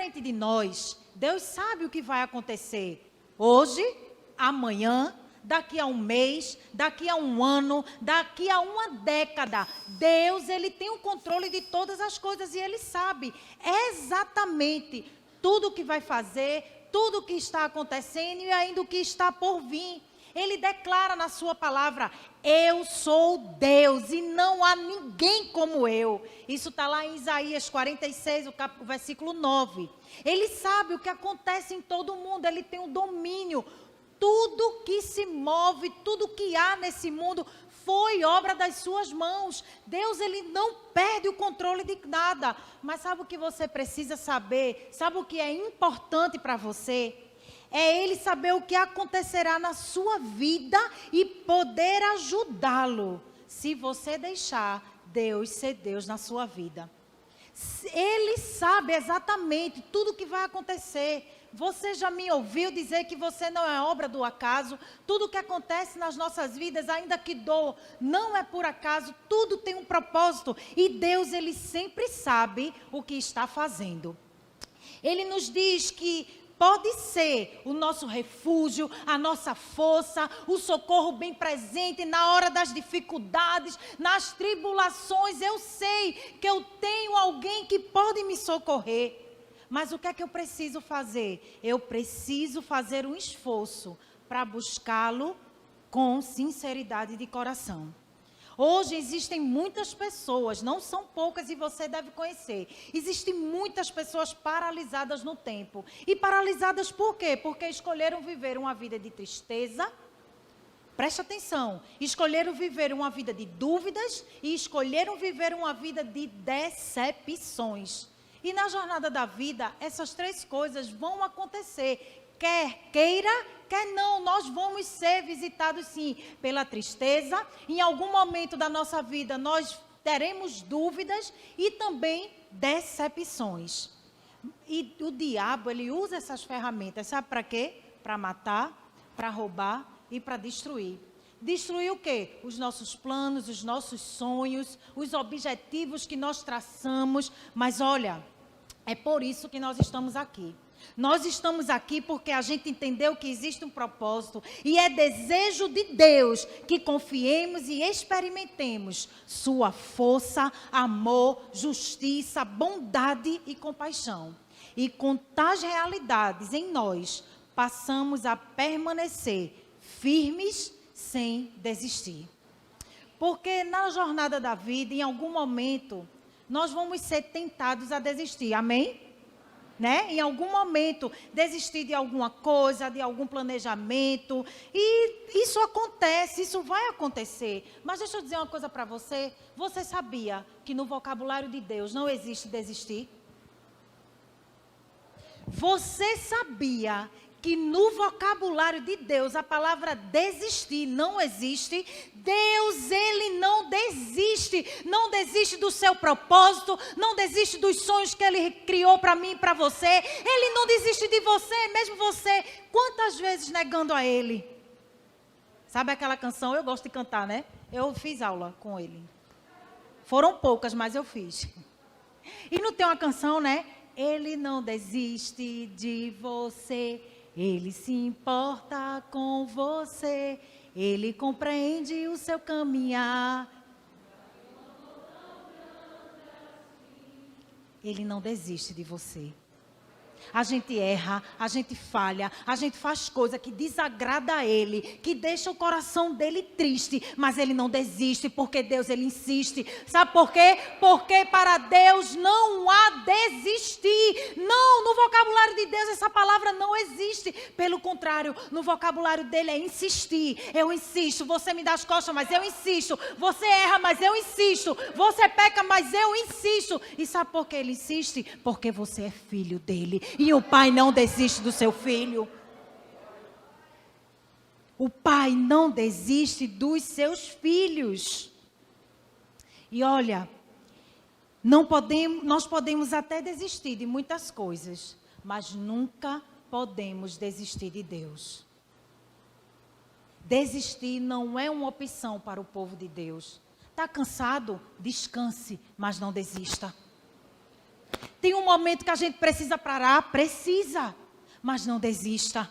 diferente de nós, Deus sabe o que vai acontecer hoje, amanhã, daqui a um mês, daqui a um ano, daqui a uma década. Deus, Ele tem o controle de todas as coisas e Ele sabe exatamente tudo o que vai fazer, tudo o que está acontecendo e ainda o que está por vir. Ele declara na sua palavra: eu sou Deus e não há ninguém como eu. Isso está lá em Isaías 46, o versículo 9. Ele sabe o que acontece em todo o mundo, Ele tem o domínio. Tudo que se move, tudo que há nesse mundo foi obra das suas mãos. Deus, Ele não perde o controle de nada. Mas sabe o que você precisa saber? Sabe o que é importante para você? É Ele saber o que acontecerá na sua vida e poder ajudá-lo, se você deixar Deus ser Deus na sua vida. Ele sabe exatamente tudo o que vai acontecer. Você já me ouviu dizer que você não é obra do acaso? Tudo o que acontece nas nossas vidas, ainda que doa, não é por acaso, tudo tem um propósito. E Deus, Ele sempre sabe o que está fazendo. Ele nos diz que pode ser o nosso refúgio, a nossa força, o socorro bem presente na hora das dificuldades, nas tribulações. Eu sei que eu tenho alguém que pode me socorrer. Mas o que é que eu preciso fazer? Eu preciso fazer um esforço para buscá-lo com sinceridade de coração. Hoje existem muitas pessoas, não são poucas e você deve conhecer. Existem muitas pessoas paralisadas no tempo. E paralisadas por quê? Porque escolheram viver uma vida de tristeza. Preste atenção, escolheram viver uma vida de dúvidas e escolheram viver uma vida de decepções. E na jornada da vida, essas três coisas vão acontecer. Quer queira, quer não, nós vamos ser visitados sim pela tristeza. Em algum momento da nossa vida nós teremos dúvidas e também decepções. E o diabo, ele usa essas ferramentas, sabe para quê? Para matar, para roubar e para destruir. Destruir o quê? Os nossos planos, os nossos sonhos, os objetivos que nós traçamos. Mas olha, é por isso que nós estamos aqui. Nós estamos aqui porque a gente entendeu que existe um propósito e é desejo de Deus que confiemos e experimentemos sua força, amor, justiça, bondade e compaixão. E com tais realidades em nós, passamos a permanecer firmes sem desistir. Porque na jornada da vida, em algum momento, nós vamos ser tentados a desistir, amém? Né? Em algum momento, desistir de alguma coisa, de algum planejamento. E isso acontece, isso vai acontecer. Mas deixa eu dizer uma coisa para você. Você sabia que no vocabulário de Deus não existe desistir? Você sabia que no vocabulário de Deus a palavra desistir não existe? Deus, Ele não desiste do seu propósito, não desiste dos sonhos que Ele criou para mim e para você. Ele não desiste de você, mesmo você, quantas vezes negando a Ele? Sabe aquela canção? Eu gosto de cantar, né? Eu fiz aula com Ele. Foram poucas, mas eu fiz. E não tem uma canção, né? Ele não desiste de você. Ele se importa com você, Ele compreende o seu caminhar. Ele não desiste de você. A gente erra, a gente falha, a gente faz coisa que desagrada a Ele, que deixa o coração dele triste, mas Ele não desiste, porque Deus, Ele insiste. Sabe por quê? Porque para Deus não há desistir. Não, no vocabulário de Deus essa palavra não existe. Pelo contrário, no vocabulário dele é insistir. Eu insisto, você me dá as costas, mas eu insisto. Você erra, mas eu insisto. Você peca, mas eu insisto. E sabe por que Ele insiste? Porque você é filho dele. E o pai não desiste do seu filho. O pai não desiste dos seus filhos. E olha, nós podemos até desistir de muitas coisas, mas nunca podemos desistir de Deus. Desistir não é uma opção para o povo de Deus. Está cansado? Descanse, mas não desista. Tem um momento que a gente precisa parar, precisa, mas não desista.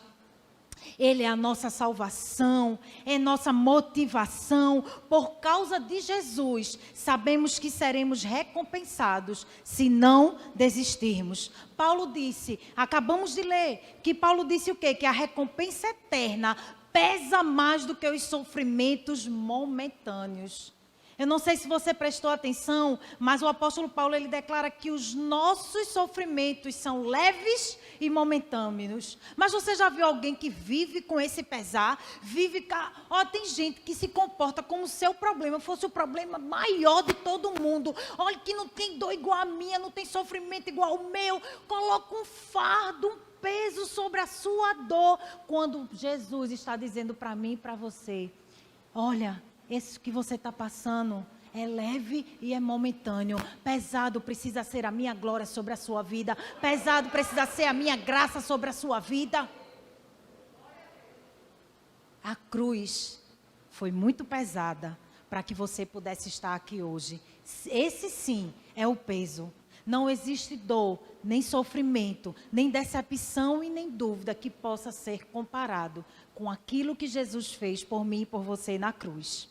Ele é a nossa salvação, é nossa motivação. Por causa de Jesus, sabemos que seremos recompensados se não desistirmos. Paulo disse, acabamos de ler, que Paulo disse o quê? Que a recompensa eterna pesa mais do que os sofrimentos momentâneos. Eu não sei se você prestou atenção, mas o apóstolo Paulo, ele declara que os nossos sofrimentos são leves e momentâneos. Mas você já viu alguém que vive com esse pesar? Tem gente que se comporta como se o seu problema fosse o problema maior de todo mundo. Olha, que não tem dor igual a minha, não tem sofrimento igual ao meu. Coloca um fardo, um peso sobre a sua dor. Quando Jesus está dizendo para mim e para você, olha, isso que você está passando é leve e é momentâneo. Pesado precisa ser a minha glória sobre a sua vida. Pesado precisa ser a minha graça sobre a sua vida. A cruz foi muito pesada para que você pudesse estar aqui hoje. Esse sim é o peso. Não existe dor, nem sofrimento, nem decepção e nem dúvida que possa ser comparado com aquilo que Jesus fez por mim e por você na cruz.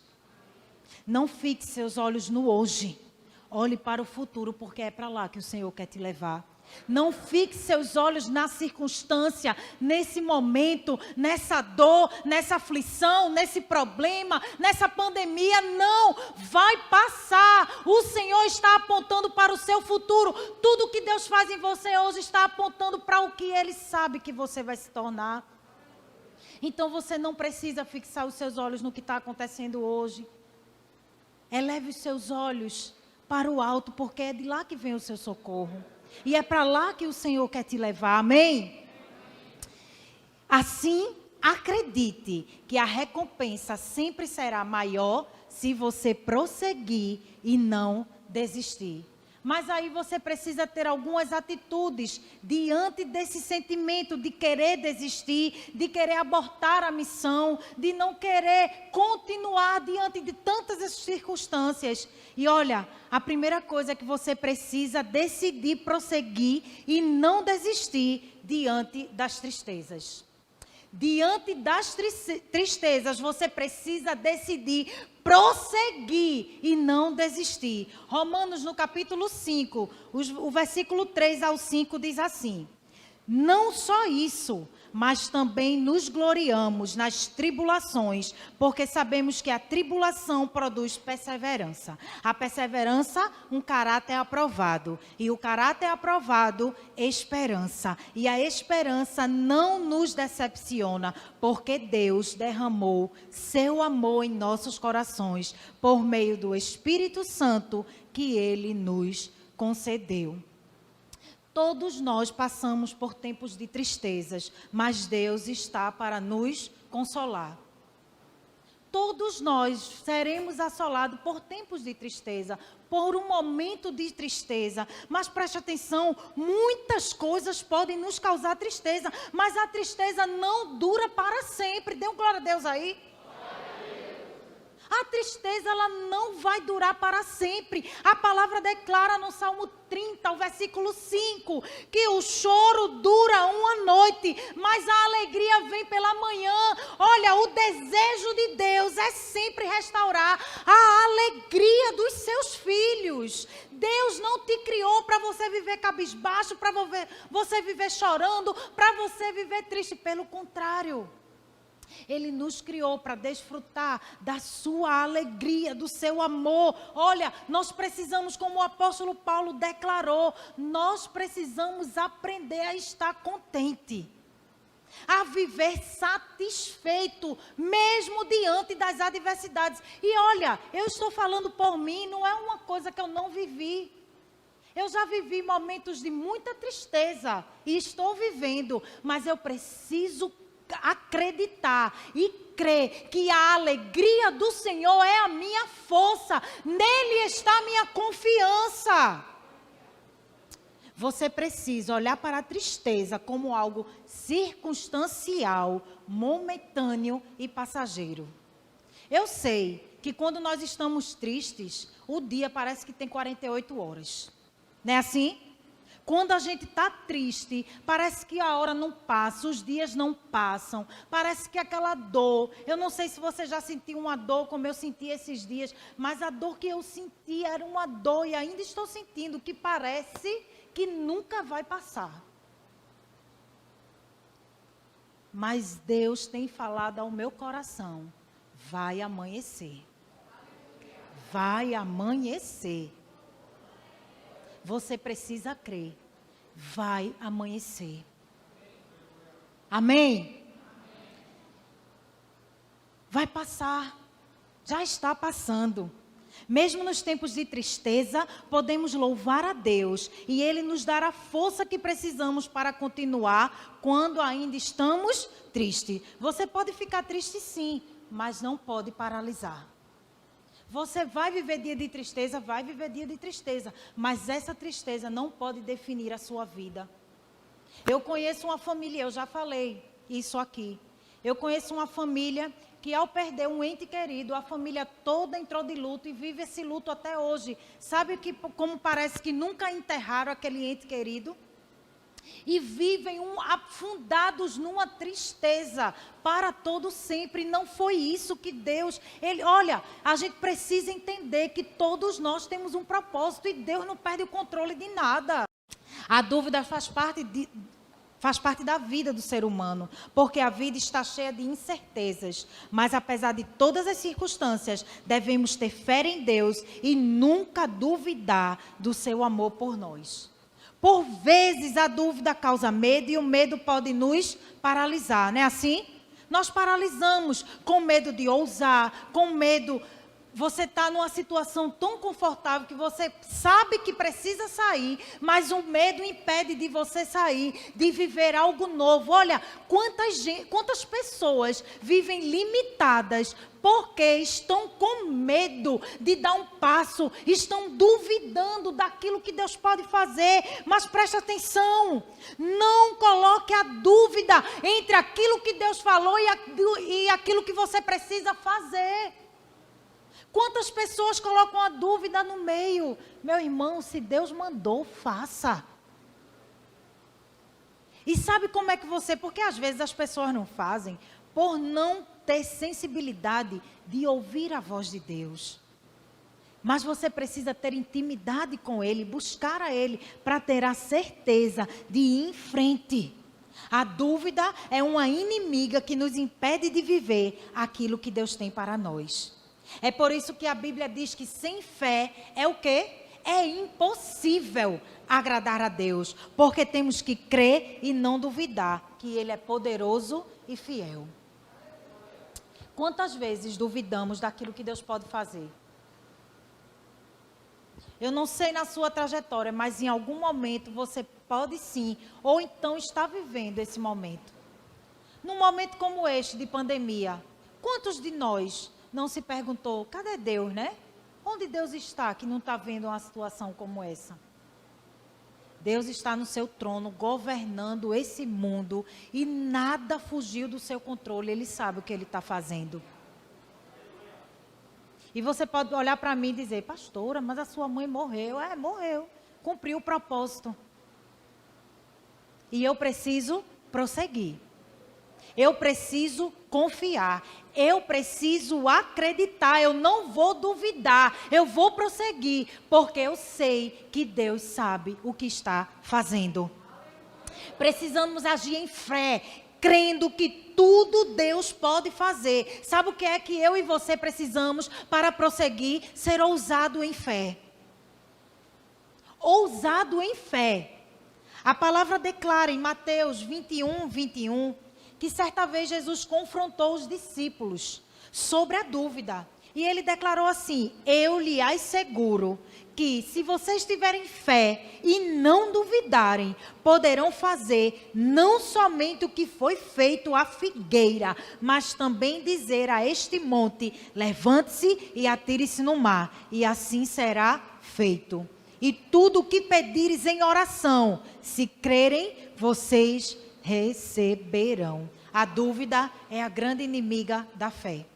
Não fixe seus olhos no hoje. Olhe para o futuro, porque é para lá que o Senhor quer te levar. Não fixe seus olhos na circunstância, nesse momento, nessa dor, nessa aflição, nesse problema, nessa pandemia. Não, vai passar. O Senhor está apontando para o seu futuro. Tudo que Deus faz em você hoje está apontando para o que Ele sabe que você vai se tornar. Então você não precisa fixar os seus olhos no que está acontecendo hoje. Eleve os seus olhos para o alto, porque é de lá que vem o seu socorro. E é para lá que o Senhor quer te levar, amém? Assim, acredite que a recompensa sempre será maior se você prosseguir e não desistir. Mas aí você precisa ter algumas atitudes diante desse sentimento de querer desistir, de querer abortar a missão, de não querer continuar diante de tantas circunstâncias. E olha, a primeira coisa é que você precisa decidir prosseguir e não desistir diante das tristezas. Diante das tristezas, você precisa decidir prosseguir e não desistir. Romanos, no capítulo 5, o versículo 3 ao 5 diz assim: não só isso, mas também nos gloriamos nas tribulações, porque sabemos que a tribulação produz perseverança. A perseverança, um caráter aprovado. E o caráter aprovado, esperança. E a esperança não nos decepciona, porque Deus derramou seu amor em nossos corações, por meio do Espírito Santo que Ele nos concedeu. Todos nós passamos por tempos de tristezas, mas Deus está para nos consolar. Todos nós seremos assolados por tempos de tristeza, por um momento de tristeza. Mas preste atenção, muitas coisas podem nos causar tristeza, mas a tristeza não dura para sempre. Dê um glória a Deus aí. A tristeza, ela não vai durar para sempre. A palavra declara no Salmo 30, o versículo 5, que o choro dura uma noite, mas a alegria vem pela manhã. Olha, o desejo de Deus é sempre restaurar a alegria dos seus filhos. Deus não te criou para você viver cabisbaixo, para você viver chorando, para você viver triste. Pelo contrário. Ele nos criou para desfrutar da sua alegria, do seu amor. Olha, nós precisamos, como o apóstolo Paulo declarou, nós precisamos aprender a estar contente, a viver satisfeito, mesmo diante das adversidades. E olha, eu estou falando por mim, não é uma coisa que eu não vivi. Eu já vivi momentos de muita tristeza e estou vivendo, mas eu preciso acreditar e crer que a alegria do Senhor é a minha força, nele está a minha confiança. Você precisa olhar para a tristeza como algo circunstancial, momentâneo e passageiro. Eu sei que quando nós estamos tristes, o dia parece que tem 48 horas. Não é assim? Quando a gente está triste, parece que a hora não passa, os dias não passam, parece que aquela dor, eu não sei se você já sentiu uma dor como eu senti esses dias, mas a dor que eu senti era uma dor e ainda estou sentindo, que parece que nunca vai passar. Mas Deus tem falado ao meu coração, vai amanhecer. Vai amanhecer. Você precisa crer. Vai amanhecer. Amém? Vai passar. Já está passando. Mesmo nos tempos de tristeza, podemos louvar a Deus e Ele nos dará a força que precisamos para continuar quando ainda estamos tristes. Você pode ficar triste sim, mas não pode paralisar. Você vai viver dia de tristeza, vai viver dia de tristeza, mas essa tristeza não pode definir a sua vida. Eu conheço uma família, eu já falei isso aqui. Eu conheço uma família que ao perder um ente querido, a família toda entrou de luto e vive esse luto até hoje. Sabe como parece que nunca enterraram aquele ente querido? E vivem afundados numa tristeza para todo sempre. Não foi isso que Deus... Olha, a gente precisa entender que todos nós temos um propósito e Deus não perde o controle de nada. A dúvida faz parte da vida do ser humano, porque a vida está cheia de incertezas. Mas apesar de todas as circunstâncias, devemos ter fé em Deus e nunca duvidar do seu amor por nós. Por vezes a dúvida causa medo e o medo pode nos paralisar, não é assim? Nós paralisamos com medo de ousar, com medo... Você está numa situação tão confortável que você sabe que precisa sair, mas o medo impede de você sair, de viver algo novo. Olha, quantas pessoas vivem limitadas porque estão com medo de dar um passo, estão duvidando daquilo que Deus pode fazer. Mas preste atenção, não coloque a dúvida entre aquilo que Deus falou e aquilo que você precisa fazer. Quantas pessoas colocam a dúvida no meio? Meu irmão, se Deus mandou, faça. E sabe como é que você... Porque às vezes as pessoas não fazem por não ter sensibilidade de ouvir a voz de Deus. Mas você precisa ter intimidade com Ele, buscar a Ele, para ter a certeza de ir em frente. A dúvida é uma inimiga que nos impede de viver aquilo que Deus tem para nós. É por isso que a Bíblia diz que sem fé é o quê? É impossível agradar a Deus, porque temos que crer e não duvidar que Ele é poderoso e fiel. Quantas vezes duvidamos daquilo que Deus pode fazer? Eu não sei na sua trajetória, mas em algum momento você pode sim, ou então está vivendo esse momento. Num momento como este de pandemia, quantos de nós não se perguntou, cadê Deus, né? Onde Deus está que não está vendo uma situação como essa? Deus está no seu trono, governando esse mundo e nada fugiu do seu controle. Ele sabe o que Ele está fazendo. E você pode olhar para mim e dizer, pastora, mas a sua mãe morreu. Morreu. Cumpriu o propósito. E eu preciso prosseguir. Eu preciso confiar, eu preciso acreditar, eu não vou duvidar, eu vou prosseguir, porque eu sei que Deus sabe o que está fazendo. Precisamos agir em fé, crendo que tudo Deus pode fazer. Sabe o que é que eu e você precisamos para prosseguir? Ser ousado em fé. Ousado em fé. A palavra declara em Mateus 21, que certa vez Jesus confrontou os discípulos sobre a dúvida. E ele declarou assim, eu lhe asseguro que se vocês tiverem fé e não duvidarem, poderão fazer não somente o que foi feito à figueira, mas também dizer a este monte, levante-se e atire-se no mar, e assim será feito. E tudo o que pedires em oração, se crerem, vocês receberão. A dúvida é a grande inimiga da fé.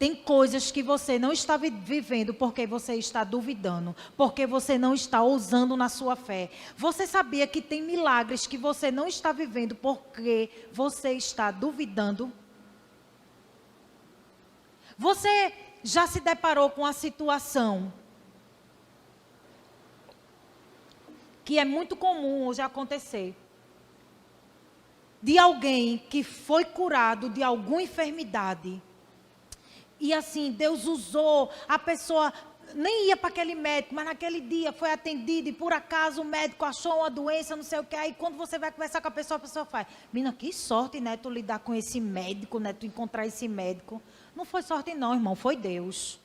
Tem coisas que você não está vivendo porque você está duvidando, porque você não está ousando na sua fé. Você sabia que tem milagres que você não está vivendo porque você está duvidando? Você já se deparou com a situação que é muito comum hoje acontecer, de alguém que foi curado de alguma enfermidade, e assim, Deus usou, a pessoa nem ia para aquele médico, mas naquele dia foi atendido e por acaso o médico achou uma doença, não sei o que, aí quando você vai conversar com a pessoa faz, menina, que sorte, né, tu lidar com esse médico, né, tu encontrar esse médico. Não foi sorte não, irmão, foi Deus.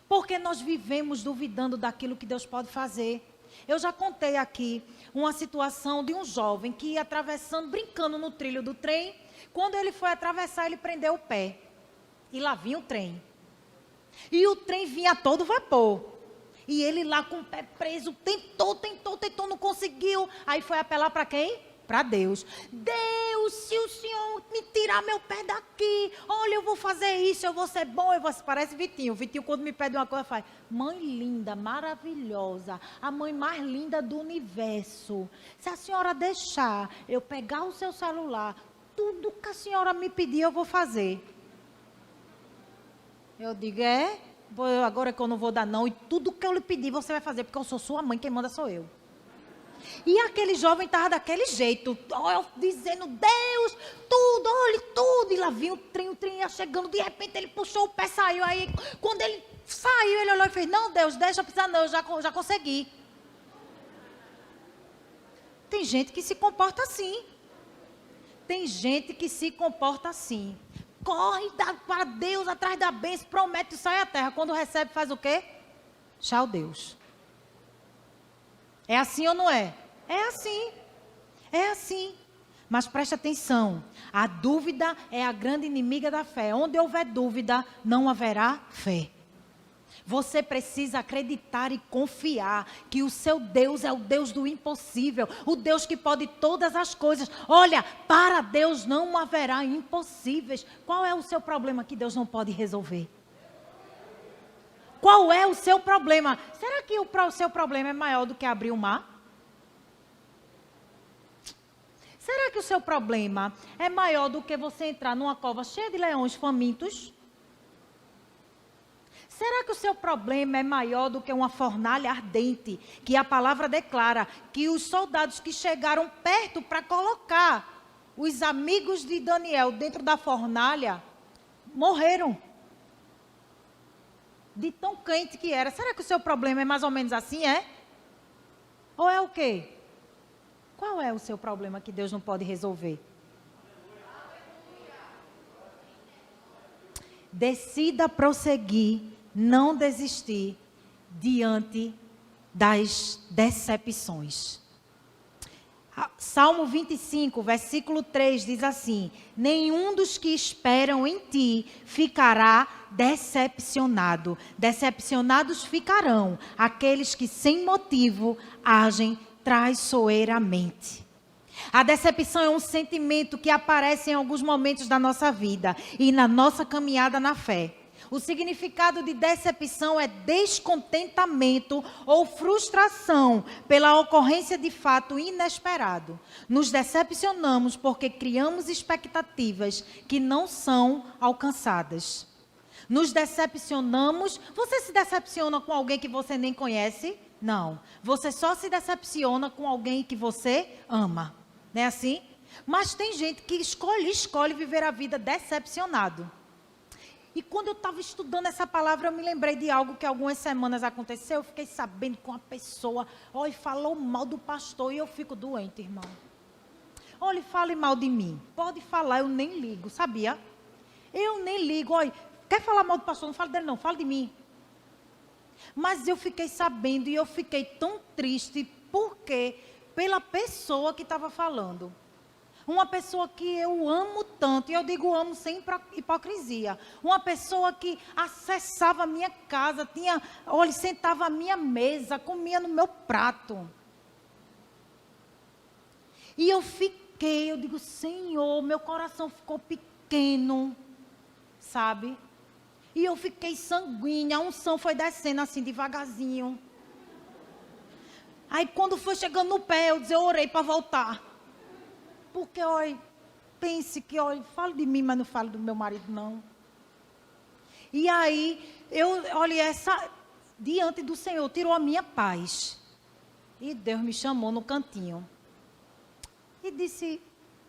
Porque nós vivemos duvidando daquilo que Deus pode fazer. Eu já contei aqui uma situação de um jovem que ia atravessando, brincando no trilho do trem. Quando ele foi atravessar, ele prendeu o pé. E lá vinha o trem. E o trem vinha a todo vapor. E ele lá com o pé preso, tentou, não conseguiu. Aí foi apelar para quem? Para Deus. Deus, se o Senhor me tirar meu pé daqui, olha, eu vou fazer isso, eu vou ser bom, eu vou... Parece Vitinho. Vitinho, quando me pede uma coisa, faz, mãe linda, maravilhosa, a mãe mais linda do universo. Se a senhora deixar eu pegar o seu celular, tudo que a senhora me pedir, eu vou fazer. Eu digo, agora que eu não vou dar não, e tudo que eu lhe pedir, você vai fazer, porque eu sou sua mãe, quem manda sou eu. E aquele jovem estava daquele jeito, dizendo, Deus, tudo, olhe tudo. E lá vinha o trem ia chegando, de repente ele puxou o pé, saiu. Aí quando ele saiu, ele olhou e fez, não, Deus, deixa eu precisar não, eu já consegui. Tem gente que se comporta assim. Tem gente que se comporta assim. Corre para Deus, atrás da bênção, promete e sai à terra. Quando recebe, faz o quê? Tchau, Deus. É assim ou não é? É assim. É assim. Mas preste atenção. A dúvida é a grande inimiga da fé. Onde houver dúvida, não haverá fé. Você precisa acreditar e confiar que o seu Deus é o Deus do impossível. O Deus que pode todas as coisas. Olha, para Deus não haverá impossíveis. Qual é o seu problema que Deus não pode resolver? Qual é o seu problema? Será que o seu problema é maior do que abrir o mar? Será que o seu problema é maior do que você entrar numa cova cheia de leões famintos? Será que o seu problema é maior do que uma fornalha ardente, que a palavra declara que os soldados que chegaram perto para colocar os amigos de Daniel dentro da fornalha, morreram? De tão quente que era. Será que o seu problema é mais ou menos assim, Ou é o quê? Qual é o seu problema que Deus não pode resolver? Decida prosseguir, não desistir diante das decepções. Salmo 25, versículo 3 diz assim: nenhum dos que esperam em ti ficará decepcionado. Decepcionados ficarão aqueles que sem motivo agem traiçoeiramente. A decepção é um sentimento que aparece em alguns momentos da nossa vida e na nossa caminhada na fé. O significado de decepção é descontentamento ou frustração pela ocorrência de fato inesperado. Nos decepcionamos porque criamos expectativas que não são alcançadas. Nos decepcionamos. Você se decepciona com alguém que você nem conhece? Não. Você só se decepciona com alguém que você ama. Não é assim? Mas tem gente que escolhe viver a vida decepcionado. E quando eu estava estudando essa palavra, eu me lembrei de algo que algumas semanas aconteceu. Eu fiquei sabendo que uma pessoa, falou mal do pastor e eu fico doente, irmão. Olha, fale mal de mim. Pode falar, eu nem ligo, sabia? Eu nem ligo. Olha, quer falar mal do pastor? Não fale dele não, fale de mim. Mas eu fiquei sabendo e eu fiquei tão triste, porque pela pessoa que estava falando. Uma pessoa que eu amo tanto, e eu digo amo sem hipocrisia. Uma pessoa que acessava a minha casa, sentava à minha mesa, comia no meu prato. E eu digo, Senhor, meu coração ficou pequeno, sabe? E eu fiquei sanguínea, a unção foi descendo assim devagarzinho. Aí quando foi chegando no pé, eu orei para voltar. Porque, olha, pense que, olha, falo de mim, mas não falo do meu marido, não. E aí, olha, diante do Senhor, tirou a minha paz. E Deus me chamou no cantinho. E disse,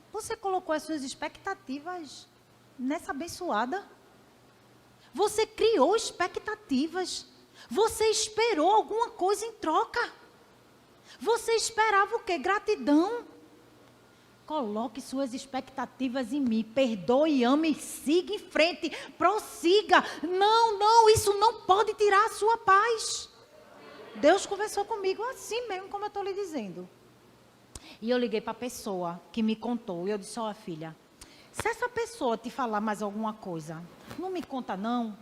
você colocou as suas expectativas nessa abençoada? Você criou expectativas. Você esperou alguma coisa em troca. Você esperava o quê? Gratidão. Coloque suas expectativas em mim. Perdoe, ame, siga em frente. Prossiga. Não, isso não pode tirar a sua paz. Deus conversou comigo assim mesmo, como eu estou lhe dizendo. E eu liguei para a pessoa que me contou. E eu disse, ó, filha, se essa pessoa te falar mais alguma coisa, não me conta não.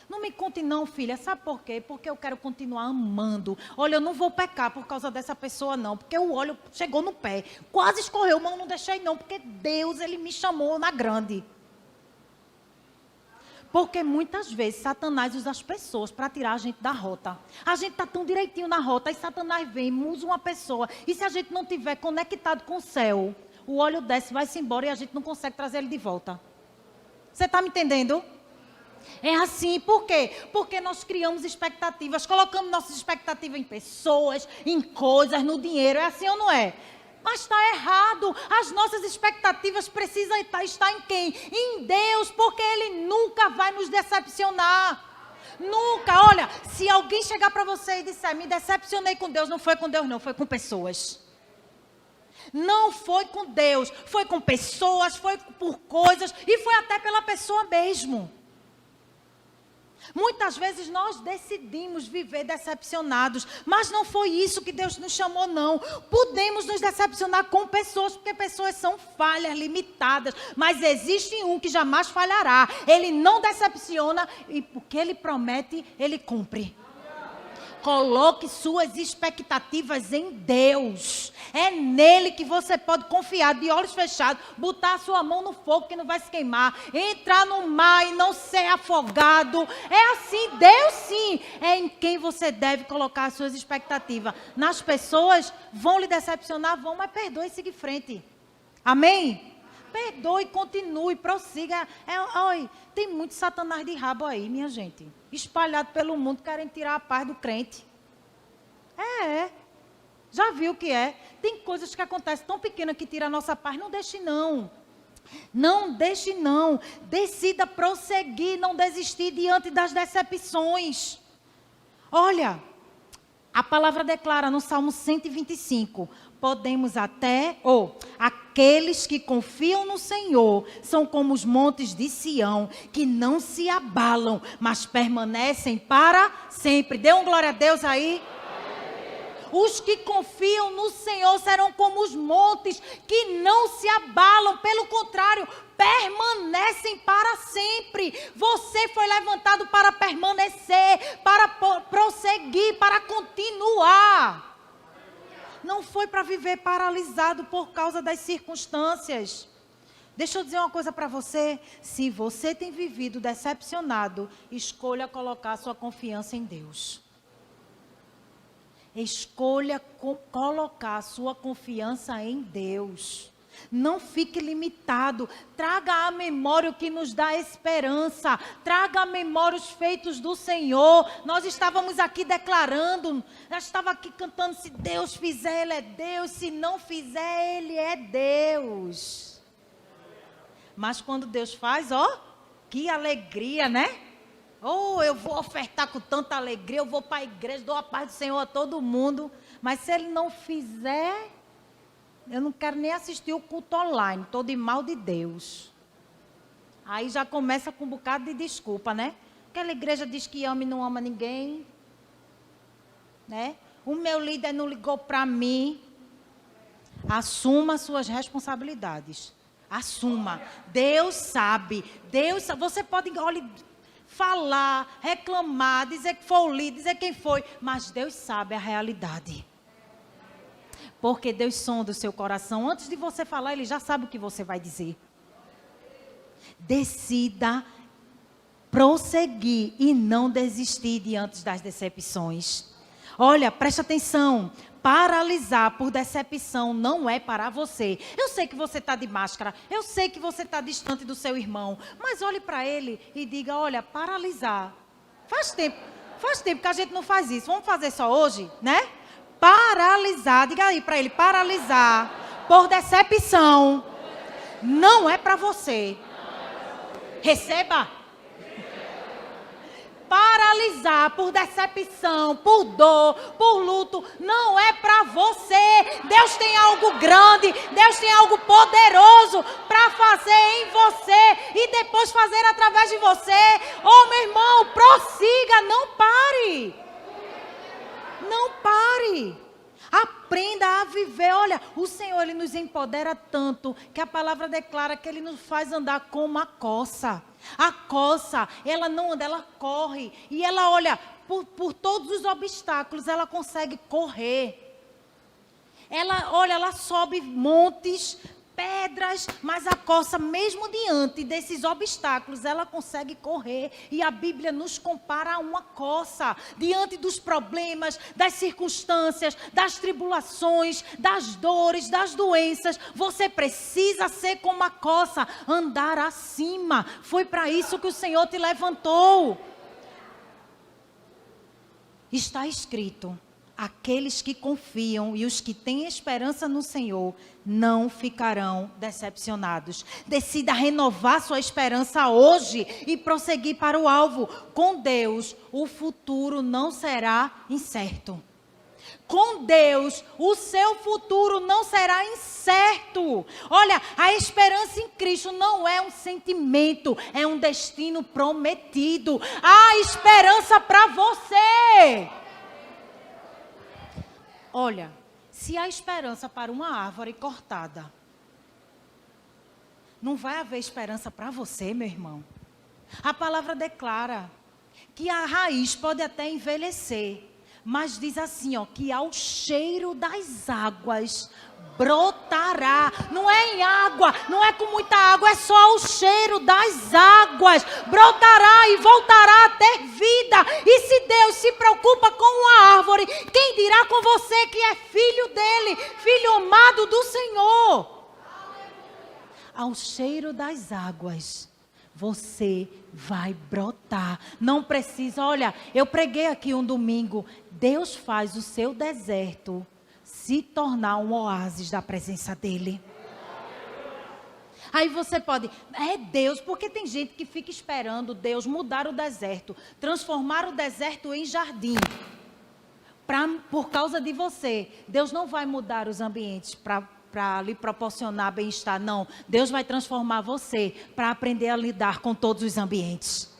Não me conte não, filha. Sabe por quê? Porque eu quero continuar amando. Olha, eu não vou pecar por causa dessa pessoa não. Porque o óleo chegou no pé. Quase escorreu, mas eu não deixei não. Porque Deus, Ele me chamou na grande. Porque muitas vezes Satanás usa as pessoas para tirar a gente da rota. A gente está tão direitinho na rota. E Satanás vem, usa uma pessoa. E se a gente não estiver conectado com o céu, o óleo desce, vai-se embora e a gente não consegue trazer ele de volta. Você está me entendendo? É assim, por quê? Porque nós criamos expectativas, colocamos nossas expectativas em pessoas, em coisas, no dinheiro. É assim ou não é? Mas está errado. As nossas expectativas precisam estar em quem? Em Deus, porque Ele nunca vai nos decepcionar. Nunca. Olha, se alguém chegar para você e disser, me decepcionei com Deus, não foi com Deus não, foi com pessoas. Não foi com Deus, foi com pessoas, foi por coisas e foi até pela pessoa mesmo. Muitas vezes nós decidimos viver decepcionados, mas não foi isso que Deus nos chamou, não. Podemos nos decepcionar com pessoas, porque pessoas são falhas, limitadas, mas existe um que jamais falhará. Ele não decepciona e o que Ele promete, Ele cumpre. Coloque suas expectativas em Deus. É nele que você pode confiar, de olhos fechados, botar a sua mão no fogo que não vai se queimar, entrar no mar e não ser afogado. É assim, Deus sim, é em quem você deve colocar as suas expectativas. Nas pessoas, vão lhe decepcionar, vão, mas perdoe e siga em frente. Amém? Perdoe, continue, prossiga. Olha, tem muito Satanás de rabo aí, minha gente. Espalhado pelo mundo, querem tirar a paz do crente. Já viu o que é? Tem coisas que acontecem tão pequenas que tiram a nossa paz. Não deixe não. Não deixe não. Decida prosseguir, não desistir diante das decepções. Olha, a palavra declara no Salmo 125, podemos até, aqueles que confiam no Senhor são como os montes de Sião, que não se abalam, mas permanecem para sempre. Dê um glória a Deus aí. Os que confiam no Senhor serão como os montes que não se abalam, pelo contrário, permanecem para sempre. Você foi levantado para permanecer, para prosseguir, para continuar. Não foi para viver paralisado por causa das circunstâncias. Deixa eu dizer uma coisa para você. Se você tem vivido decepcionado, escolha colocar sua confiança em Deus. Escolha colocar sua confiança em Deus. Não fique limitado. Traga à memória o que nos dá esperança. Traga à memória os feitos do Senhor. Nós estávamos aqui declarando. Eu estava aqui cantando. Se Deus fizer, Ele é Deus. Se não fizer, Ele é Deus. Mas quando Deus faz, que alegria, né? Eu vou ofertar com tanta alegria. Eu vou para a igreja, dou a paz do Senhor a todo mundo. Mas se Ele não fizer... Eu não quero nem assistir o culto online, estou de mal de Deus. Aí já começa com um bocado de desculpa, né? Aquela igreja diz que ama e não ama ninguém. Né? O meu líder não ligou para mim. Assuma suas responsabilidades. Assuma. Deus sabe. Você pode falar, reclamar, dizer que foi o líder, dizer quem foi. Mas Deus sabe a realidade. Porque Deus sonda o seu coração. Antes de você falar, Ele já sabe o que você vai dizer. Decida prosseguir e não desistir diante das decepções. Olha, preste atenção. Paralisar por decepção não é para você. Eu sei que você está de máscara, eu sei que você está distante do seu irmão, mas olhe para ele e diga, olha, paralisar. Faz tempo que a gente não faz isso. Vamos fazer só hoje, né? Paralisar, diga aí para ele, paralisar por decepção não é para você. Receba. Paralisar por decepção, por dor, por luto, não é para você. Deus tem algo grande, Deus tem algo poderoso para fazer em você e depois fazer através de você. Oh, meu irmão, prossiga, não pare. Não pare. Aprenda a viver. Olha, o Senhor, Ele nos empodera tanto que a palavra declara que Ele nos faz andar como a coça. A coça, ela não anda, ela corre. E ela olha, por todos os obstáculos, ela consegue correr. Ela, olha, ela sobe montes, pedras, mas a coça, mesmo diante desses obstáculos, ela consegue correr. E a Bíblia nos compara a uma coça. Diante dos problemas, das circunstâncias, das tribulações, das dores, das doenças, você precisa ser como a coça, andar acima. Foi para isso que o Senhor te levantou. Está escrito: aqueles que confiam e os que têm esperança no Senhor não ficarão decepcionados. Decida renovar sua esperança hoje e prosseguir para o alvo. Com Deus, o futuro não será incerto. Com Deus, o seu futuro não será incerto. Olha, a esperança em Cristo não é um sentimento, é um destino prometido. Há esperança para você. Olha, se há esperança para uma árvore cortada, não vai haver esperança para você, meu irmão. A palavra declara que a raiz pode até envelhecer, mas diz assim, ó, que ao cheiro das águas brotará. Não é em água, não é com muita água, é só o cheiro das águas. Brotará e voltará a ter vida. E se Deus se preocupa com uma árvore, quem dirá com você que é filho dele, filho amado do Senhor? Ao cheiro das águas, você vai brotar. Não precisa, olha, eu preguei aqui um domingo, Deus faz o seu deserto se tornar um oásis da presença dele. Aí você pode, é Deus, porque tem gente que fica esperando Deus mudar o deserto, transformar o deserto em jardim. Por causa de você, Deus não vai mudar os ambientes para lhe proporcionar bem-estar, não. Deus vai transformar você para aprender a lidar com todos os ambientes.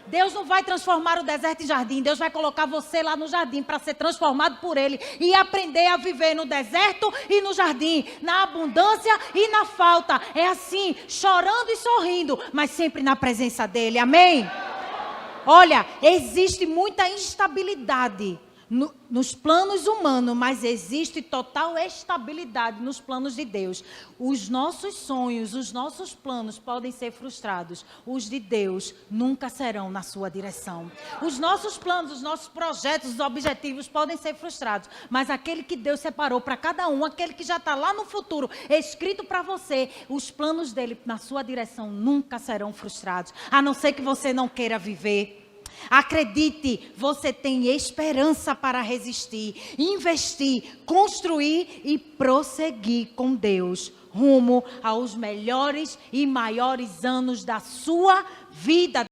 Deus não vai transformar o deserto em jardim, Deus vai colocar você lá no jardim para ser transformado por Ele e aprender a viver no deserto e no jardim, na abundância e na falta. É assim, chorando e sorrindo, mas sempre na presença dEle, amém? Olha, existe muita instabilidade nos planos humanos, mas existe total estabilidade nos planos de Deus. Os nossos sonhos, os nossos planos podem ser frustrados. Os de Deus nunca serão na sua direção. Os nossos planos, os nossos projetos, os objetivos podem ser frustrados. Mas aquele que Deus separou para cada um, aquele que já está lá no futuro, escrito para você, os planos dele na sua direção nunca serão frustrados. A não ser que você não queira viver. Acredite, você tem esperança para resistir, investir, construir e prosseguir com Deus, rumo aos melhores e maiores anos da sua vida.